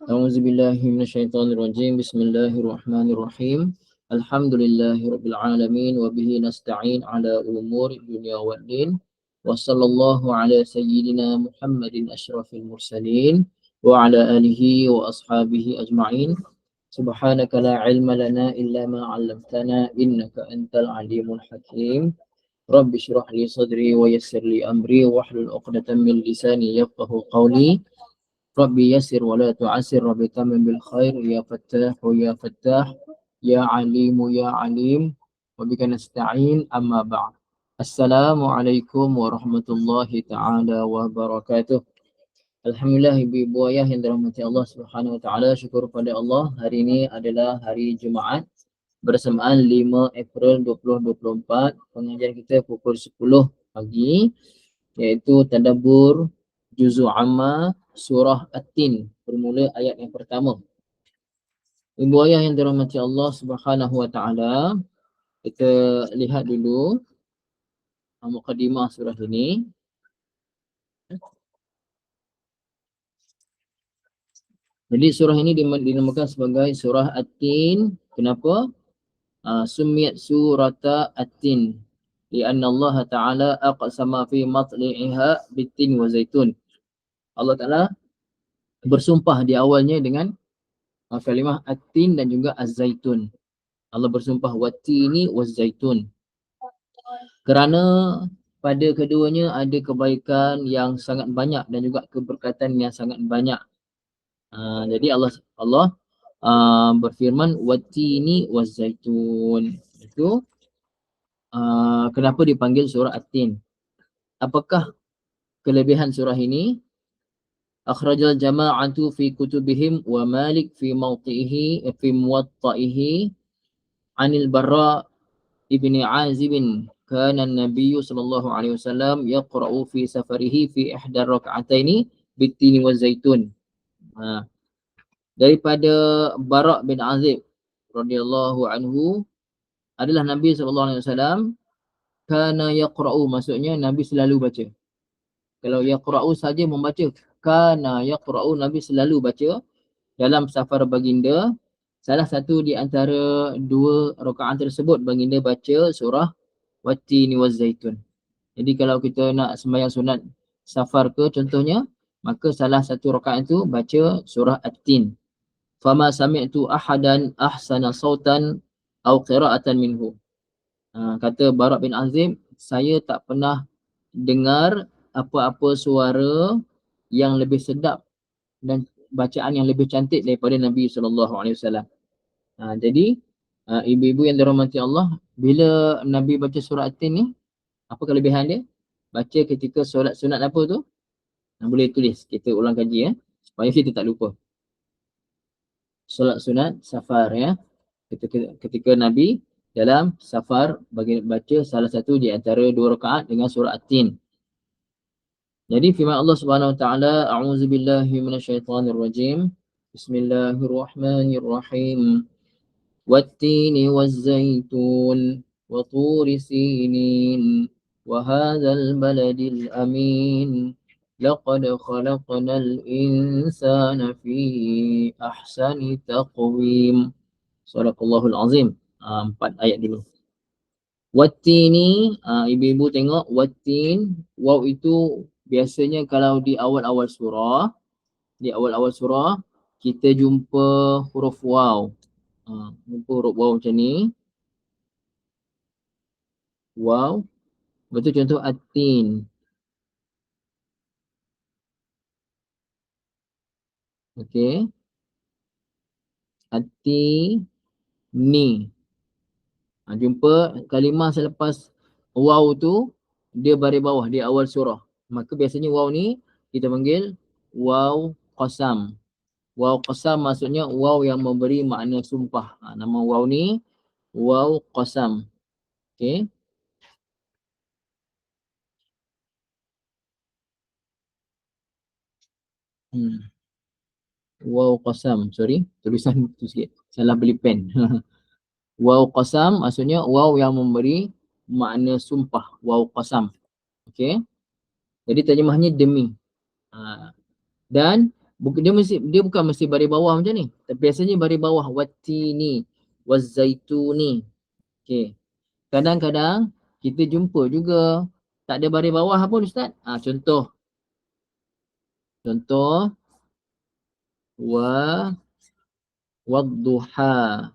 A'udzubillahi minasyaitonirrajim. Bismillahirrahmanirrahim. Alhamdulillahirabbil alamin wa bihi nasta'in ala umuri dunya waddin. Wa sallallahu ala sayyidina Muhammadin asyrafil mursalin wa ala alihi wa ashabihi ajma'in. Subhanaka la ilma lana illa ma 'allamtana innaka antal alimul hakim. Rabbi shrah li sadri wa yassir li amri wahlul 'uqdatam min lisani yafqahu qawli. Rabbi yassir wa la tu'assir, Rabbi tamim bil khair, ya fattah ya fattah, ya alimu ya alim, wa bika nasta'in, amma ba'd. Assalamualaikum warahmatullahi ta'ala wabarakatuh. Alhamdulillah ibu-ibu ayah yang dirahmati Allah Subhanahu wa taala, syukur pada Allah. Hari ini adalah hari Jumaat bersamaan 5 April 2024. Pengajian kita pukul 10 pagi, iaitu tadabbur juzuk amma surah At-Tin, bermula ayat yang pertama. Ibu ayah yang dirahmati Allah Subhanahu wa taala, kita lihat dulu mukadimah surah ini. Jadi surah ini dinamakan sebagai surah At-Tin. Kenapa? Sumiyat surata At-Tin li'anna Allah Ta'ala aqsama fi matli'iha bit-tin wa zaitun. Allah Ta'ala bersumpah di awalnya dengan kalimah At-Tin dan juga Az-Zaitun. Allah bersumpah wat-tini waz-zaitun. Kerana pada keduanya ada kebaikan yang sangat banyak dan juga keberkatan yang sangat banyak. Jadi Allah berfirman wat-tini waz-zaitun. Itu kenapa dipanggil surah At-Tin? Apakah kelebihan surah ini? Akhrajal jama'atu fi kutubihim wa Malik fi mawqi'ihi fi muwatta'ihi anil Barra ibni Azibin kana an-nabiyyu sallallahu alaihi wasallam yaqra'u fi safarihi fi ihda rak'ataini bit-tini waz-zaitun. Daripada Bara' bin Azib radhiyallahu anhu, adalah Nabi sallallahu alaihi wasallam kana yaqra'u, maksudnya Nabi selalu baca. Kalau yaqra'u saja membaca, kana yaqra'u, Nabi selalu baca dalam safar baginda. Salah satu di antara dua rakaat tersebut baginda baca surah Wat-Tini waz-Zaitun. Jadi kalau kita nak sembahyang sunat safar ke contohnya, maka salah satu rakaat itu baca surah At-Tin. Fama sami'tu ahadan ahsana sautan au qira'atan minhu. Kata Bara' bin Azib, saya tak pernah dengar apa-apa suara yang lebih sedap dan bacaan yang lebih cantik daripada Nabi SAW. Jadi ibu-ibu yang dirahmati Allah, bila Nabi baca surah At-Tin ni, apa kelebihan dia? Baca ketika solat sunat apa tu? Boleh tulis, kita ulang kaji ya, supaya kita tak lupa. Solat sunat safar ya. Ketika Nabi dalam safar bagi baca salah satu di antara dua rakaat dengan surah At-Tin. Jadi firman Allah Subhanahu wa taala, a'udzubillahi minasyaitonirrajim. Bismillahirrahmanirrahim. Wat-tini waz-zaitun wa turi sinin wa hadzal baladil amin. Laqad khalaqnal insana fi ahsani taqwim. Sadaqallahul azim. 4 ayat dulu. Wat-tini, ibu-ibu tengok wat-tin, waw itu biasanya kalau di awal-awal surah, kita jumpa huruf waw. Jumpa huruf waw macam ni. Waw. Betul, contoh At-Tin. Okey. At-Tini. Jumpa kalimah selepas waw tu, dia baris bawah di awal surah. Maka biasanya waw ni kita panggil waw qasam. Waw qasam maksudnya waw yang memberi makna sumpah. Nama waw ni waw qasam. Okey. Waw qasam, sorry, tulisan tu sikit, salah beli pen. Waw qasam maksudnya waw yang memberi makna sumpah, waw qasam. Okey. Jadi terjemahnya demi. Dan Dia bukan mesti baris bawah macam ni. Tapi biasanya baris bawah wattini wazaituni. Okey. Kadang-kadang kita jumpa juga tak ada baris bawah pun ustaz. Contoh wa wadduha.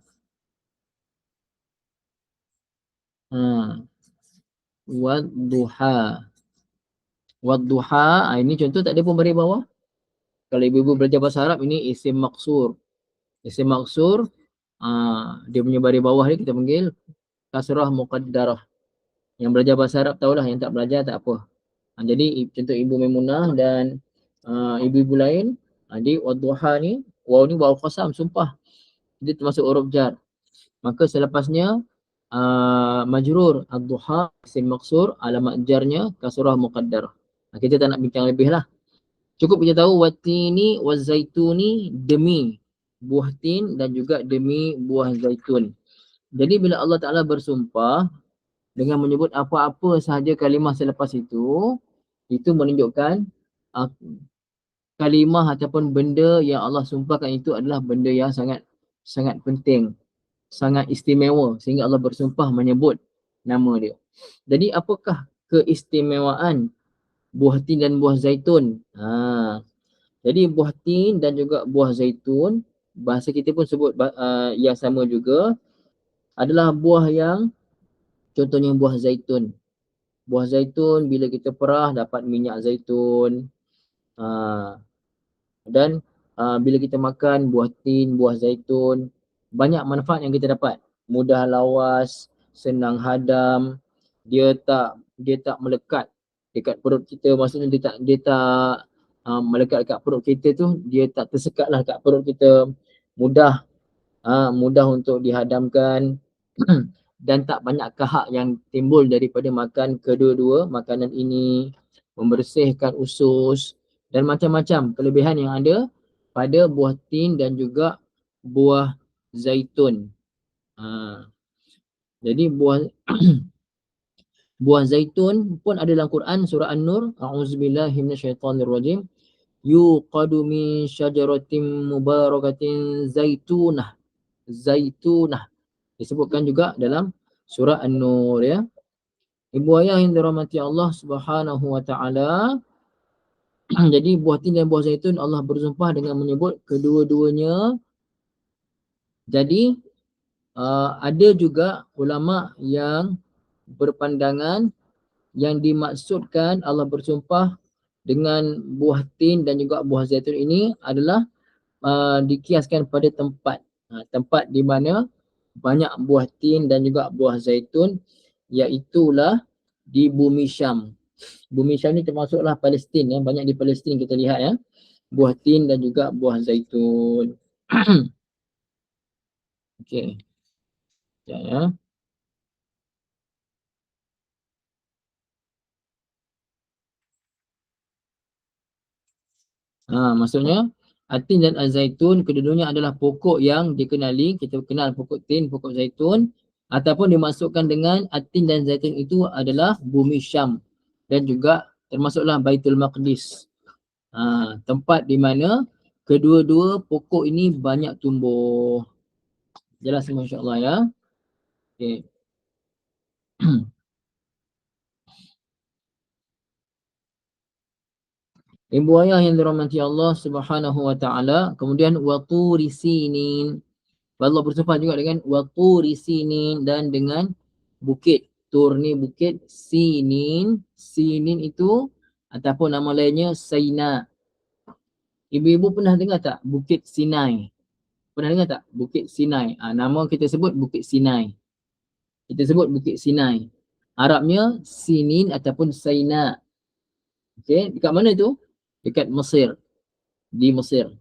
Wadduha. Wadduha, ini contoh tak ada pun baris bawah. Kalau ibu-ibu belajar bahasa Arab, ini isim maksur. Isim maksur, dia punya baris bawah ni kita panggil kasrah muqaddarah. Yang belajar bahasa Arab tahulah, yang tak belajar tak apa. Jadi contoh Ibu Maimunah dan ibu-ibu lain, di wadduha ni, waw ni waw qasam, sumpah. Dia termasuk huruf jar. Maka selepasnya majrur ad-duha isim maksur, alamat jarnya kasrah muqaddarah. Kita tak nak bincang lebih lah. Cukup kita tahu watini wazaituni, demi buah tin dan juga demi buah zaitun. Jadi bila Allah Ta'ala bersumpah dengan menyebut apa-apa sahaja kalimah selepas itu menunjukkan kalimah ataupun benda yang Allah sumpahkan itu adalah benda yang sangat sangat penting, sangat istimewa sehingga Allah bersumpah menyebut nama dia. Jadi apakah keistimewaan buah tin dan buah zaitun? Jadi buah tin dan juga buah zaitun, bahasa kita pun sebut yang sama juga, adalah buah yang contohnya buah zaitun. Buah zaitun bila kita perah dapat minyak zaitun. Dan bila kita makan buah tin, buah zaitun, banyak manfaat yang kita dapat. Mudah lawas, senang hadam, dia tak melekat dekat perut kita. Maksudnya dia tak melekat dekat perut kita tu, dia tak tersekat lah dekat perut kita. Mudah untuk dihadamkan dan tak banyak kahak yang timbul daripada makan kedua-dua makanan ini, membersihkan usus dan macam-macam kelebihan yang ada pada buah tin dan juga buah zaitun. Jadi buah zaitun pun ada dalam Quran surah An-Nur, a'udzubillahi minasyaitonirrajim, yuqadu min syajaratin mubarakatin zaitunah. Disebutkan juga dalam surah An-Nur, ya. Ibu ayah yang dirahmati Allah Subhanahu wa taala, jadi buah tin dan buah zaitun Allah bersumpah dengan menyebut kedua-duanya. Jadi ada juga ulama yang berpandangan yang dimaksudkan Allah bersumpah dengan buah tin dan juga buah zaitun ini adalah dikiaskan pada tempat di mana banyak buah tin dan juga buah zaitun, iaitulah di bumi Syam. Bumi Syam ni termasuklah Palestin, ya. Banyak di Palestin kita lihat, ya, buah tin dan juga buah zaitun. Okey. Ya. Maksudnya tin dan zaitun kedua-duanya adalah pokok yang dikenali. Kita kenal pokok tin, pokok zaitun, ataupun dimasukkan dengan tin dan zaitun itu adalah bumi Syam dan juga termasuklah Baitul Maqdis. Tempat di mana kedua-dua pokok ini banyak tumbuh. Jelas semua insya-Allah, ya. Okey. Ibu ayah yang dirahmati Allah Subhanahu wa taala, kemudian wa turi sinin. Allah bersumpah juga dengan wa turi sinin dan dengan bukit. Tur ni bukit, sinin itu ataupun nama lainnya Saina. Ibu-ibu pernah dengar tak Bukit Sinai? Pernah dengar tak Bukit Sinai? Nama kita sebut Bukit Sinai. Kita sebut Bukit Sinai. Arabnya Sinin ataupun Saina. Okey, dekat mana tu? Dekat Mesir. Di Mesir.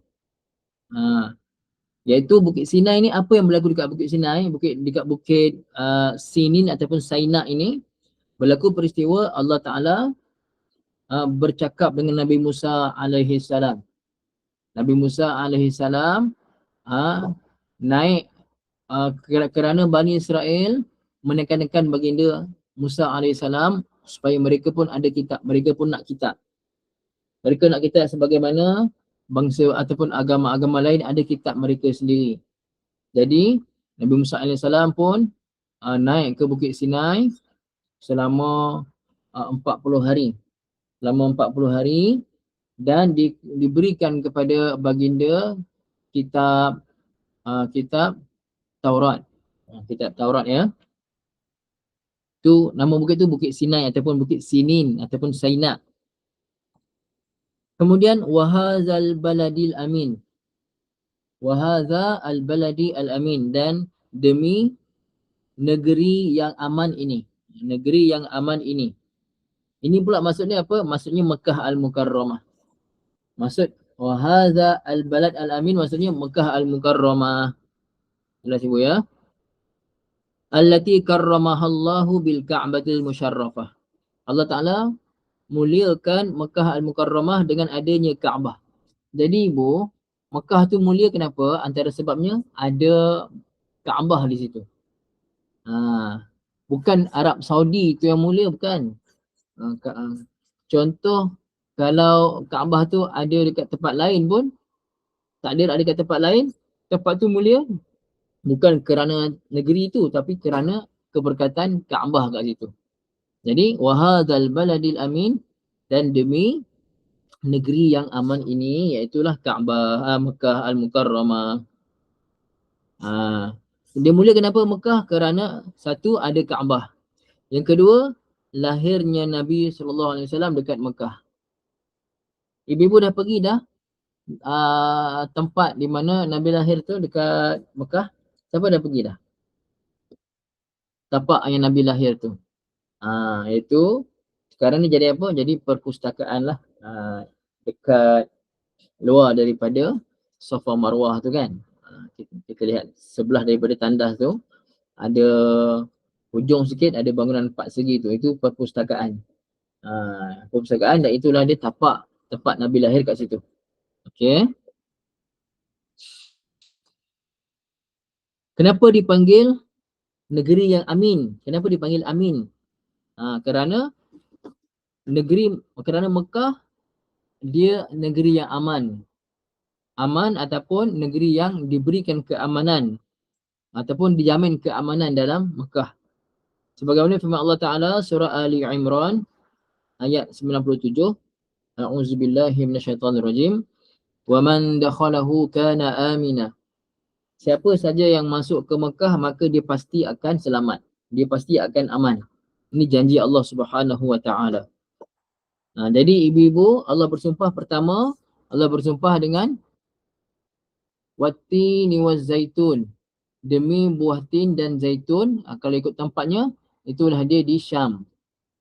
Iaitu Bukit Sinai ni, apa yang berlaku dekat Bukit Sinai? Dekat Bukit Sinin ataupun Saina ini berlaku peristiwa Allah Ta'ala bercakap dengan Nabi Musa alaihi salam. Nabi Musa alaihi salam naik kerana Bani Israel menekan-nekan baginda Musa alaihi salam supaya mereka pun ada kitab, mereka pun nak kitab. Mereka nak kitab sebagaimana bangsa ataupun agama-agama lain ada kitab mereka sendiri. Jadi Nabi Musa AS pun naik ke Bukit Sinai selama 40 hari. Selama 40 hari dan diberikan kepada baginda kitab kitab Taurat. Kitab Taurat ya. Tu nama bukit tu Bukit Sinai ataupun Bukit Sinin ataupun Saina. Kemudian wahazal baladil amin. Wahadza al-baladi al-amin, dan demi negeri yang aman ini. Negeri yang aman ini. Ini pula maksudnya apa? Maksudnya Mekah al-Mukarramah. Maksud wahadza al-balad al-amin maksudnya Mekah al-Mukarramah. Jelas ibu ya. Allati karramahallahu bil Ka'batil Musyarrafah. Allah Ta'ala muliakan Mekah al-Mukarramah dengan adanya Kaabah. Jadi ibu, Mekah tu mulia kenapa? Antara sebabnya ada Kaabah di situ. Bukan Arab Saudi tu yang mulia, bukan. Contoh, kalau Kaabah tu ada dekat tempat lain pun, tak ada dekat tempat lain, tempat tu mulia bukan kerana negeri tu, tapi kerana keberkatan Kaabah kat situ. Jadi, wahadzal baladil amin, dan demi negeri yang aman ini, iaitulah Kaabah, Mekah al-Mukarramah. Dia mulia kenapa Mekah? Kerana satu, ada Kaabah. Yang kedua, lahirnya Nabi SAW dekat Mekah. Ibu-ibu dah pergi dah tempat di mana Nabi lahir tu dekat Mekah? Siapa dah pergi dah? Tapak yang Nabi lahir tu. Itu sekarang ni jadi apa? Jadi perpustakaan lah. Dekat luar daripada Safa Marwah tu kan. Kita lihat sebelah daripada tandas tu ada hujung sikit ada bangunan 4 segi tu. Itu perpustakaan. Perpustakaan, dan itulah dia tapak tempat Nabi lahir kat situ. Okey. Kenapa dipanggil negeri yang amin? Kenapa dipanggil amin? Kerana Mekah dia negeri yang aman. Aman ataupun negeri yang diberikan keamanan ataupun dijamin keamanan dalam Mekah. Sebagaimana firman Allah Ta'ala surah Ali Imran ayat 97. A'udzubillahi minasyaitonirrajim. Wa man dakhalahu kana amina. Siapa saja yang masuk ke Mekah maka dia pasti akan selamat. Dia pasti akan aman. Ini janji Allah Subhanahu Wa Ta'ala. Jadi ibu-ibu, Allah bersumpah pertama, Allah bersumpah dengan wattini waz zaitun. Demi buah tin dan zaitun, kalau ikut tempatnya, itulah dia di Syam.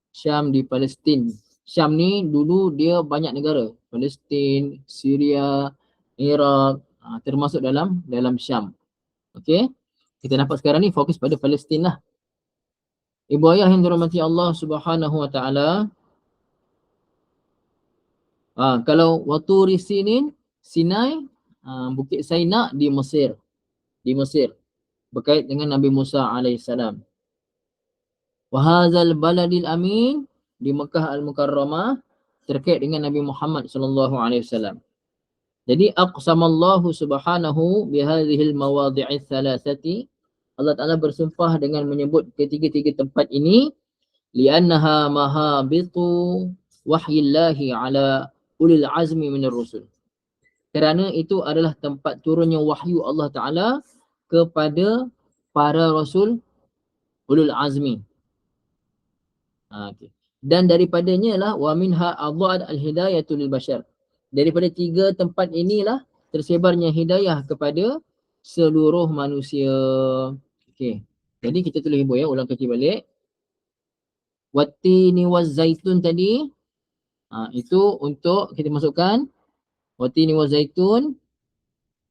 Syam di Palestin. Syam ni dulu dia banyak negara. Palestin, Syria, Iraq, termasuk dalam Syam. Okey. Kita nampak sekarang ni fokus pada Palestin lah. Ibu ayah yang dirahmati Allah Subhanahu Wa Ta'ala. Kalau Waturi Sinin, Sinai, Bukit Saina di Mesir. Di Mesir. Berkait dengan Nabi Musa AS. Wahazal baladil amin di Mekah al-Mukarramah terkait dengan Nabi Muhammad SAW. Jadi aqsamallahu subhanahu bihadhil mawadhi'ith thalathati. Allah Ta'ala bersumpah dengan menyebut ketiga-tiga tempat ini li'annaha mahabitu wahyillahi ala ulil azmi minir rusul. Kerana itu adalah tempat turunnya wahyu Allah Ta'ala kepada para rasul ulul azmi. Dan daripadanya lah wa minha adha'at al-hidayatu lil bashar. Daripada tiga tempat inilah tersebarnya hidayah kepada seluruh manusia. Okey. Jadi kita tulis ibu ya, ulang kaji balik. Wattini waz zaitun tadi itu untuk kita masukkan wattini waz zaitun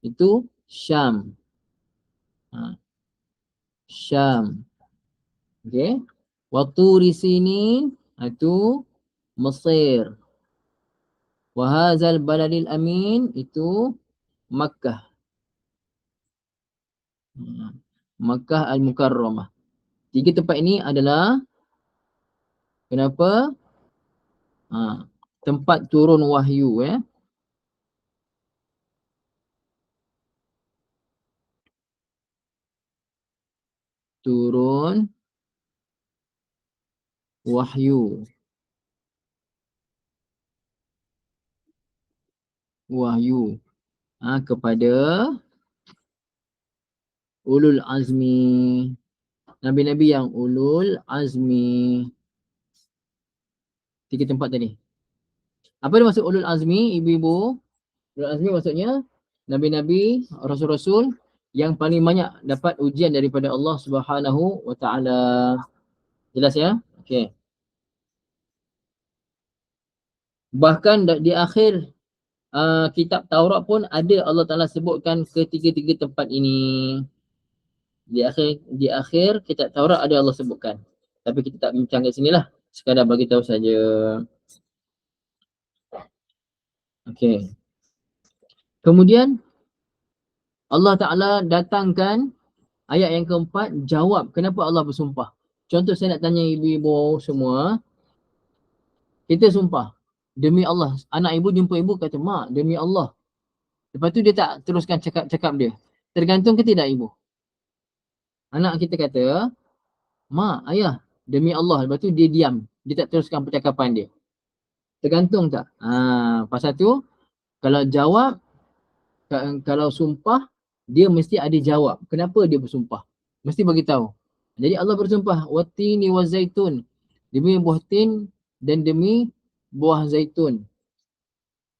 itu Syam. Syam. Okey. Waturi Sinin itu Mesir. Wahazal baladil amin itu Makkah. Makkah al-Mukarramah. Tiga tempat ini adalah kenapa? Tempat turun wahyu ya. turun wahyu. Kepada ulul azmi, nabi-nabi yang ulul azmi. 3 tempat tadi. Apa dia maksud ulul azmi, ibu-ibu? Ulul azmi maksudnya nabi-nabi, rasul-rasul yang paling banyak dapat ujian daripada Allah Subhanahu wa taala. Jelas ya? Okey. Bahkan di akhir kitab Taurat pun ada Allah Taala sebutkan ketiga-tiga tempat ini. Di akhir kitab Taurat ada Allah sebutkan. Tapi kita tak bincang kat sinilah. Sekadar bagi tahu saja. Okey. Kemudian Allah Taala datangkan ayat yang keempat, jawab kenapa Allah bersumpah. Contoh saya nak tanya ibu-ibu semua, kita sumpah demi Allah. Anak ibu jumpa ibu kata, mak demi Allah. Lepas tu dia tak teruskan cakap-cakap dia. Tergantung ke tidak ibu? Anak kita kata, mak, ayah, demi Allah. Lepas tu dia diam. Dia tak teruskan percakapan dia. Tergantung tak? Pasal tu, kalau jawab, kalau sumpah, dia mesti ada jawab. Kenapa dia bersumpah? Mesti bagi tahu. Jadi Allah bersumpah, watini wa zaitun. Demi buah tin dan demi buah zaitun.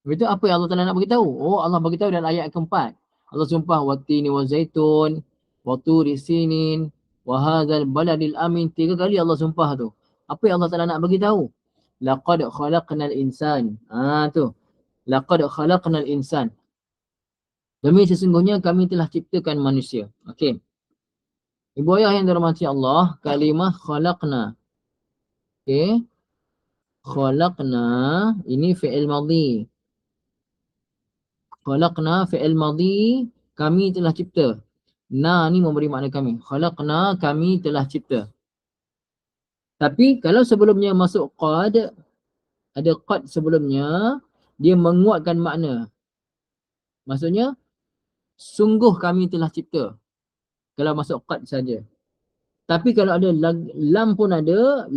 Itu apa yang Allah Taala nak bagi tahu? Oh, Allah bagi tahu dalam ayat keempat. Allah sumpah watini wa zaitun, wa turi sinin, wa hadzal baladil amin. 3 kali Allah sumpah tu. Apa yang Allah Taala nak bagi tahu? Laqad khalaqnal insan. Tu. Laqad khalaqnal insan. Demi sesungguhnya kami telah ciptakan manusia. Okey. Ibu ayah yang dirahmati Allah, kalimah khalaqna. Okey. Khalaqna ini fi'il madhi. Khalaqna fi'il madhi, kami telah cipta. Na ni memberi makna kami. Khalaqna, kami telah cipta. Tapi kalau sebelumnya masuk qad, ada qad sebelumnya, dia menguatkan makna. Maksudnya, sungguh kami telah cipta. Kalau masuk qad saja. Tapi kalau ada lam pun ada,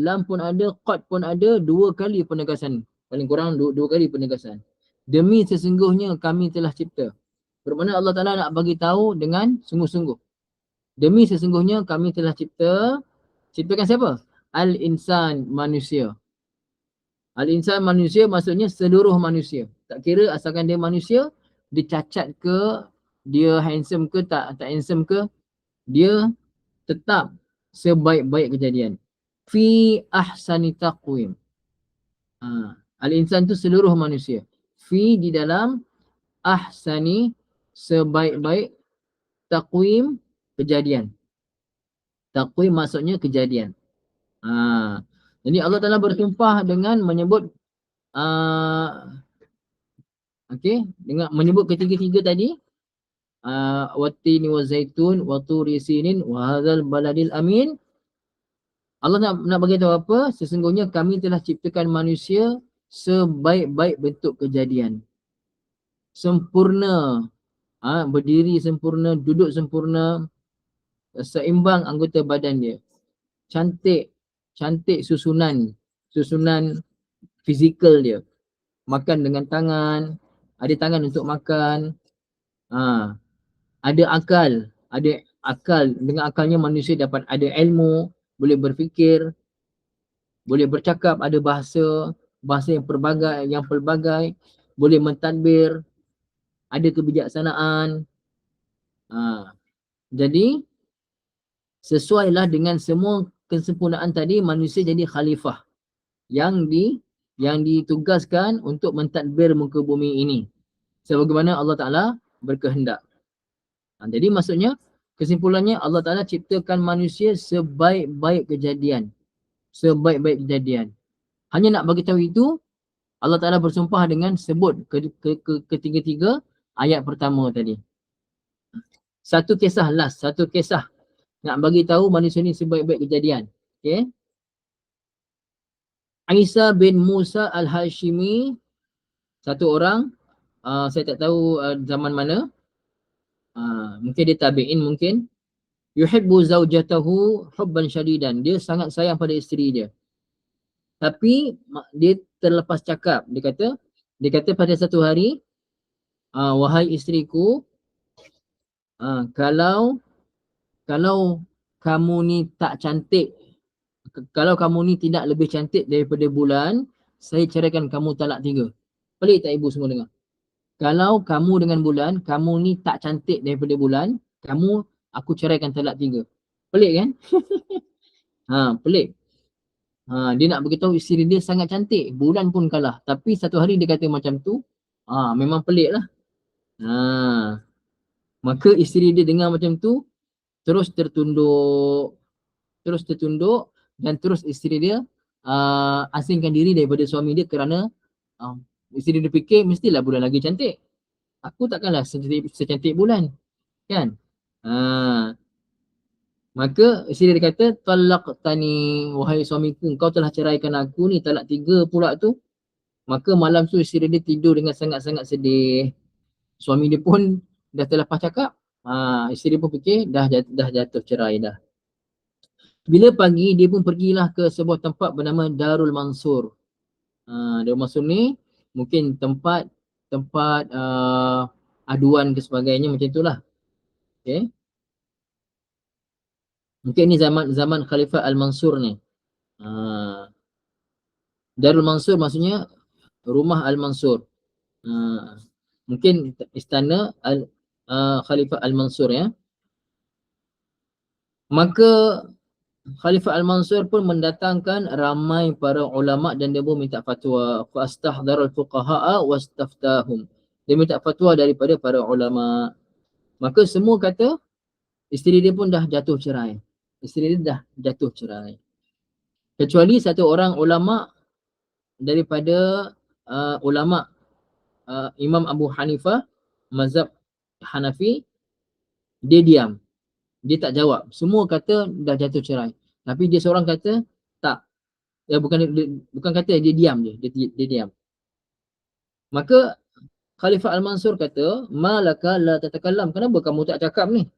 qad pun ada, 2 kali penegasan. Paling kurang 2 kali penegasan. Demi sesungguhnya kami telah cipta. Bermakna Allah Ta'ala nak bagi tahu dengan sungguh-sungguh. Demi sesungguhnya kami telah cipta. Ciptakan siapa? Al-insan, manusia. Al-insan, manusia maksudnya seluruh manusia. Tak kira asalkan dia manusia, dia cacat ke, dia handsome ke, tak handsome ke, dia tetap sebaik-baik kejadian. Fi ahsani taqwim. Al-insan tu seluruh manusia. Fi di dalam, ahsani sebaik-baik, taqwim kejadian. Taqwim maksudnya kejadian. Jadi Allah Ta'ala bersumpah dengan menyebut dengan menyebut ketiga-tiga tadi, wattini wa zaitun wa turi sinin wa hadzal baladil amin. Allah nak bagi tahu apa? Sesungguhnya kami telah ciptakan manusia sebaik-baik bentuk kejadian. Sempurna. Berdiri sempurna, duduk sempurna, seimbang anggota badan dia. Cantik susunan fizikal dia. Makan dengan tangan, ada tangan untuk makan. Ada akal, dengan akalnya manusia dapat ada ilmu, boleh berfikir, boleh bercakap, ada bahasa yang pelbagai, boleh mentadbir, ada kebijaksanaan. Jadi sesuailah dengan semua kesempurnaan tadi, manusia jadi khalifah yang ditugaskan untuk mentadbir muka bumi ini sebagaimana Allah Ta'ala berkehendak. Jadi maksudnya, kesimpulannya Allah Ta'ala ciptakan manusia sebaik-baik kejadian. Sebaik-baik kejadian. Hanya nak bagi tahu itu, Allah Ta'ala bersumpah dengan sebut ketiga-tiga ayat pertama tadi. Satu kisah nak bagi tahu manusia ni sebaik-baik kejadian. Okay. Isa bin Musa al-Hashimi, satu orang, saya tak tahu zaman mana, mungkin dia tabi'in mungkin. yuhibbu zaujatahu hubban syadidan. Dia sangat sayang pada isteri dia. Tapi dia terlepas cakap. Dia kata pada satu hari, wahai isteriku, kalau kamu ni tak cantik, kalau kamu ni tidak lebih cantik daripada bulan, saya ceraikan kamu talak 3. Pelik tak ibu semua dengar? Kalau kamu dengan bulan, kamu ni tak cantik daripada bulan, aku ceraikan talak 3. Pelik kan? Pelik. Dia nak beritahu isteri dia sangat cantik, bulan pun kalah. Tapi satu hari dia kata macam tu, memang pelik lah. Maka isteri dia dengar macam tu, terus tertunduk dan terus isteri dia asingkan diri daripada suami dia kerana isteri dia fikir mestilah bulan lagi cantik. Aku takkanlah secantik bulan. Kan? Maka isteri dia kata, talaqtani, wahai suamiku, kau telah ceraikan aku ni, talak 3 pula tu. Maka malam tu isteri dia tidur dengan sangat-sangat sedih. Suami dia pun dah terlepas cakap. Isteri dia pun fikir dah jatuh cerai dah. Bila pagi, dia pun pergilah ke sebuah tempat bernama Darul Mansur. Darul Mansur ni mungkin tempat aduan ke sebagainya, macam itulah. Okay. Mungkin ni zaman Khalifah Al-Mansur ni. Darul Mansur maksudnya rumah Al-Mansur. Mungkin istana Khalifah Al-Mansur ya. Maka Khalifah Al-Mansur pun mendatangkan ramai para ulama dan dia pun minta fatwa. Fastahdarul fuqaha'a wastaftahum. Dia minta fatwa daripada para ulama. Maka semua kata isteri dia pun dah jatuh cerai. Isteri dia dah jatuh cerai. Kecuali satu orang ulama daripada ulama Imam Abu Hanifah, mazhab Hanafi, dia diam. Dia tak jawab. Semua kata dah jatuh cerai. Tapi dia seorang kata tak. Bukan kata dia diam je. Dia diam. Maka Khalifah Al-Mansur kata, malaka la tatakallam. Kenapa kamu tak cakap ni?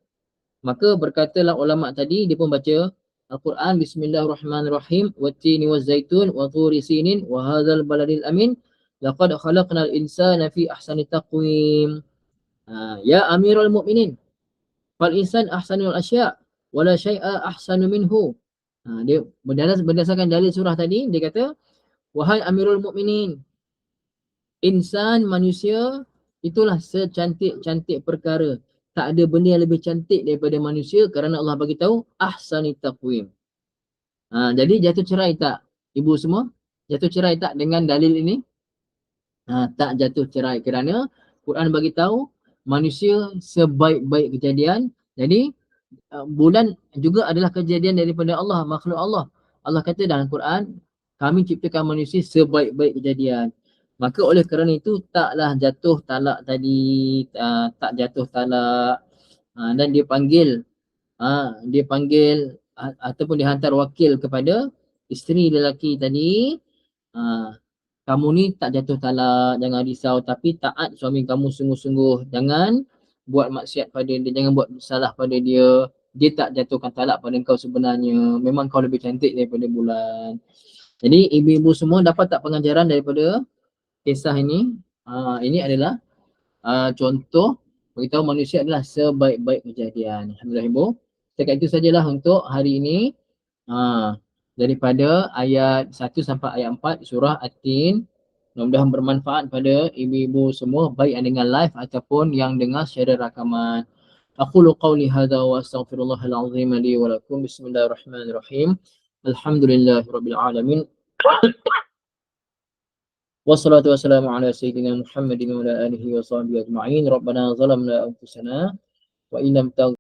Maka berkatalah ulama tadi, dia pun baca Al-Quran, Bismillahirrahmanirrahim, wattini wazzaitun wa turi sinin wa hadzal baladil amin laqad khalaqnal insana fi ahsani taqwim. Ya Amirul Mukminin, fal insan ahsanul asya' wala syai'a ahsanu minhu. Dia berdasarkan dalil surah tadi, dia kata, wahai Amirul Mukminin, insan manusia itulah secantik-cantik perkara. Tak ada benda yang lebih cantik daripada manusia kerana Allah bagi tahu ahsani taqwim. Jadi jatuh cerai tak ibu semua? Jatuh cerai tak dengan dalil ini? Tak jatuh cerai kerana Quran bagi tahu manusia sebaik-baik kejadian. Jadi bulan juga adalah kejadian daripada Allah, makhluk Allah. Allah kata dalam Quran, kami ciptakan manusia sebaik-baik kejadian. Maka oleh kerana itu taklah jatuh talak tadi, tak jatuh talak. Dan dia panggil ataupun dihantar wakil kepada isteri lelaki tadi. Kamu ni tak jatuh talak, jangan risau, tapi taat suami kamu sungguh-sungguh. Jangan buat maksiat pada dia, jangan buat salah pada dia. Dia tak jatuhkan talak pada kau sebenarnya. Memang kau lebih cantik daripada bulan. Jadi ibu-ibu semua dapat tak pengajaran daripada kisah ini? Ini adalah contoh beritahu manusia adalah sebaik-baik kejadian. Alhamdulillah ibu. Setakat itu sajalah untuk hari ini. Daripada ayat 1 sampai ayat 4 surah At-Tin. Mudah-mudahan bermanfaat pada ibu-ibu semua, baik yang dengar live ataupun yang dengar secara rakaman. Aqulu qawli hadha wa astaghfirullahal azim li wa lakum. Bismillahirrahmanirrahim. Alhamdulillahirabbil alamin. Wassalatu wassalamu ala sayyidina Muhammadin wa ala alihi wa sahbihi ajma'in. Rabbana zalamna anfusana wa illam